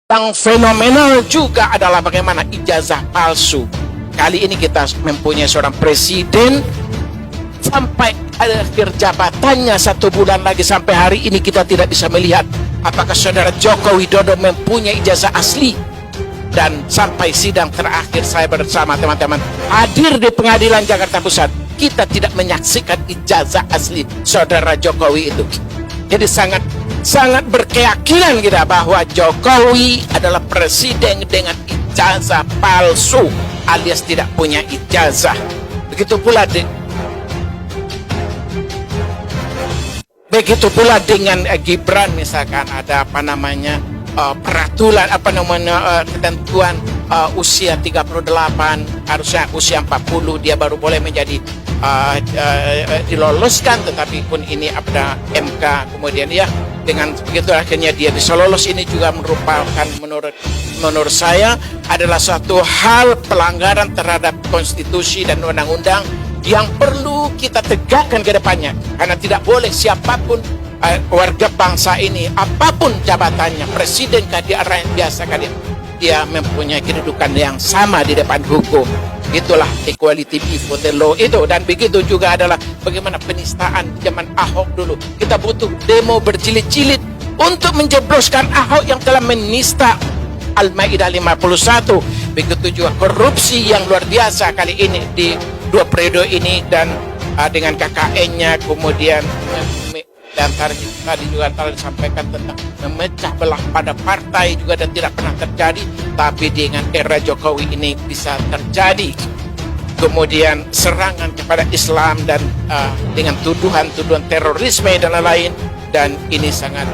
Yang fenomenal juga adalah bagaimana ijazah palsu. Kali ini kita mempunyai seorang presiden sampai akhir jabatannya 1 bulan lagi, sampai hari ini kita tidak bisa melihat apakah saudara Joko Widodo mempunyai ijazah asli. Dan sampai sidang terakhir saya bersama teman-teman hadir di pengadilan Jakarta Pusat, kita tidak menyaksikan ijazah asli saudara Jokowi itu. Jadi sangat berkeyakinan kita bahwa Jokowi adalah presiden dengan ijazah palsu alias tidak punya ijazah. Begitu pula dengan Gibran, misalkan ada peraturan ketentuan usia 38, harusnya usia 40 dia baru boleh menjadi diloloskan, tetapi pun ini ada MK, kemudian ya dengan begitu akhirnya dia bisa lolos. Ini juga merupakan menurut saya adalah suatu hal pelanggaran terhadap konstitusi dan undang-undang yang perlu kita tegakkan ke depannya, karena tidak boleh siapapun warga bangsa ini, apapun jabatannya, presiden kah dia, rakyat biasa kah dia mempunyai kedudukan yang sama di depan hukum. Itulah equality before the law itu. Dan begitu juga adalah bagaimana penistaan zaman Ahok dulu. Kita butuh demo berjilid-jilid untuk menjebloskan Ahok yang telah menista Al-Maidah 51. Begitu juga korupsi yang luar biasa kali ini di 2 periode ini, dan dengan KKN-nya, kemudian dan tadi juga telah disampaikan tentang memecah belah pada partai juga dan tidak pernah terjadi, tapi dengan era Jokowi ini bisa terjadi. Kemudian serangan kepada Islam dan dengan tuduhan-tuduhan terorisme dan lain-lain, dan ini sangat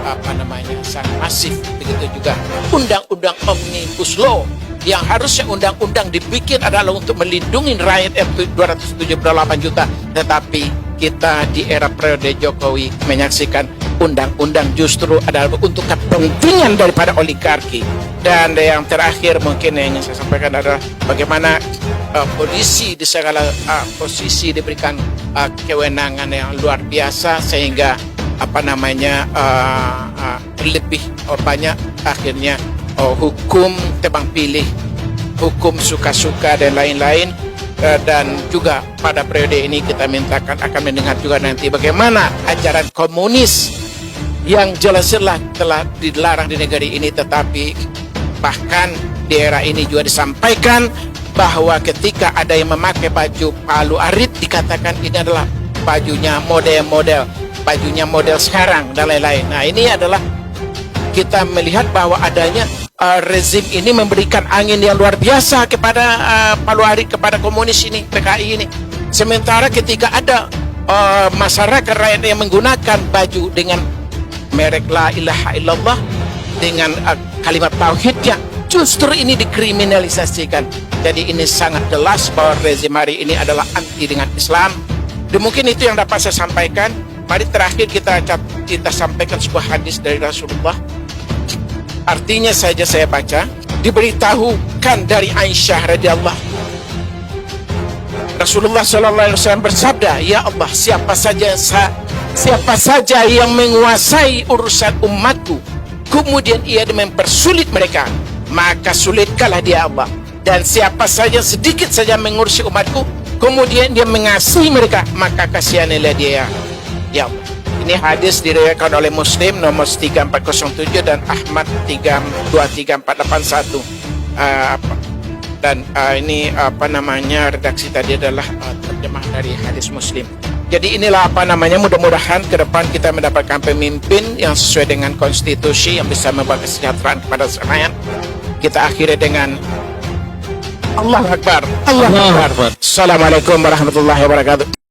sangat masif. Begitu juga undang-undang Omnibus Law yang harusnya undang-undang dibikin adalah untuk melindungi rakyat 278 juta, tetapi kita di era periode Jokowi menyaksikan undang-undang justru adalah untuk kepentingan daripada oligarki. Dan yang terakhir mungkin yang ingin saya sampaikan adalah bagaimana polisi di segala posisi diberikan kewenangan yang luar biasa, sehingga lebih banyak akhirnya hukum tebang pilih, hukum suka-suka dan lain-lain. Dan juga pada periode ini kita mintakan akan mendengar juga nanti bagaimana ajaran komunis yang jelas-jelas telah dilarang di negeri ini, tetapi bahkan di era ini juga disampaikan bahwa ketika ada yang memakai baju palu arit dikatakan ini adalah bajunya model sekarang dan lain-lain. Nah, ini adalah kita melihat bahwa adanya rezim ini memberikan angin yang luar biasa kepada palu arit, kepada komunis ini, PKI ini. Sementara ketika ada masyarakat rakyat yang menggunakan baju dengan merek la ilaha illallah, dengan kalimat tauhidnya, justru ini dikriminalisasikan. Jadi ini sangat jelas bahwa rezim hari ini adalah anti dengan Islam. Dan mungkin itu yang dapat saya sampaikan. Mari terakhir kita sampaikan sebuah hadis dari Rasulullah. Artinya saja saya baca, diberitahukan dari Aisyah radhiyallahu. Rasulullah sallallahu alaihi wasallam bersabda, "Ya Allah, siapa saja yang menguasai urusan umatku, kemudian ia mempersulit mereka, maka sulitkanlah dia Allah. Dan siapa saja sedikit saja mengurusi umatku, kemudian dia mengasihi mereka, maka kasihanilah dia, ya Allah." Ini hadis diriwayatkan oleh Muslim nomor 3407 dan Ahmad 23481. Dan ini redaksi tadi adalah terjemah dari hadis Muslim. Jadi inilah mudah-mudahan ke depan kita mendapatkan pemimpin yang sesuai dengan konstitusi, yang bisa membawa kesejahteraan kepada rakyat. Kita akhiri dengan Allahu Akbar. Allahu Akbar. Assalamualaikum warahmatullahi wabarakatuh.